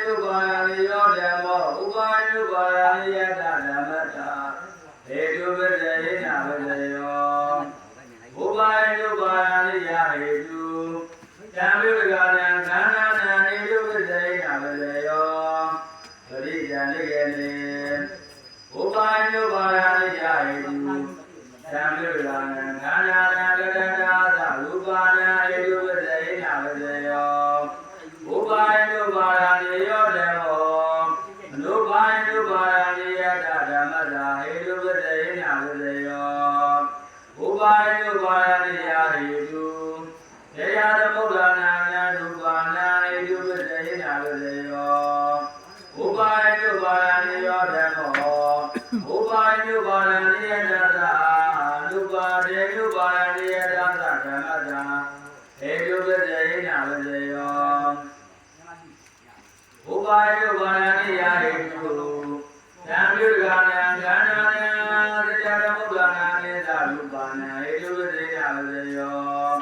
တုပါယနိယောဓမ္မောဥပါယတုပါယနိယတဓမ္မတာဟေတုပဇေနဝဇယောဥပါယတုပါယနိယဟေတုတံဝိပကနံခန္ဓာနံဟေတုပဇေနဝဇယောပရိဒံနိကေနိဥပါယတုပါယနိယဟေတုသံဃာနာခန္ဓာနာကရဏာသရူပနာဟေတုပဇေနဝဇယောဥပါယတုပါယနိယောဓမ္မောအနုပါယတုပါယနိယတဓမ္မတာဟေတုပဇေနဝဇယောဥပါယတုပါယနိယဟေတုတေယသမုဒ္ဒနာနံရူပနာဟေတုပဇေနဝဇယောဥပါယတုပါယနိယောဓမ္မောဥပါယတုပါယနိယတသာဥပါဒေယုပါယနိယတသာဓမ္မတာဟေတုပဇေနဝဇယောဥပါယတုပါယနိယဟေတုသံဃာနာခန္ဓာနာတရားသမုဒ္ဒနာနိသရူပနာဟေတုပဇေနဝဇယော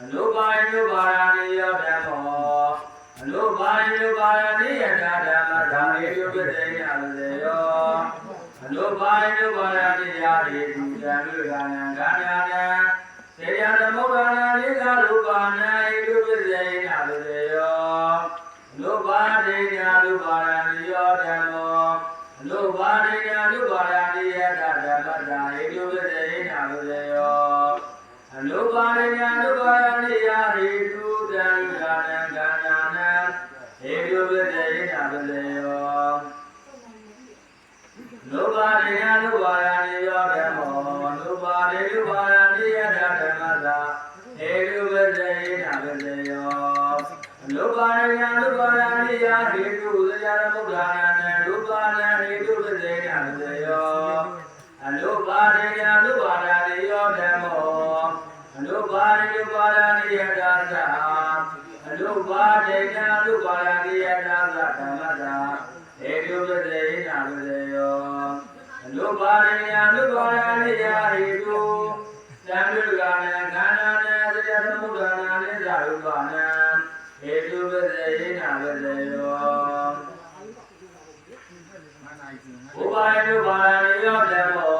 အနုပါယတုပါယနိယောဓမ္မောအနုပါယတုပါယနိယတဓမ္မတာဟေတုပဇေနဝဇယောအနုပါယတုပါယနိယဟေတုသံဃာနာခန္ဓာနာတရားသမုဒ္ဒနာနိသရူပနာဟေတုပဇေနဝဇယောအနုပါဒေညာရူပါယနိယောဓမ္မောအနုပါဒေညာရူပါယနိယတဓမ္မတာဟေတုပဇေနဝဇယောအနုပါဒေညာရူပါယနိယဟေတုသံဃာနာခန္ဓာနာဟေတုပဇေနဝဇယောအနုပါဒေညာရူပါယနိယောဓမ္မောအနုပါဒေရူပါယနိယတဓမ္မတာဟေတုပဇေနဝဇယောအနုပါဒညာအနုပါဒနိယဟေတုသယသမုဒ္ဒနာနံရူပနာဟေတုပဇေနဝဇယောအနုပါဒညာအနုပါဒနိယောဓမ္မောအနုပါဒညုပါဒနိယတသအနုပါဒညာအနုပါဒနိယတသဓမ္မတာဟေတုပဇေနဝဇယောအနုပါဒညာအနုပါဒနိယဟေတုသံဃာနာခန္ဓာနာသယသမုဒ္ဒနာနိသရူပနာဟေတုပဇေနဝဇယောဥပါယတုပါယနိယောဓမ္မော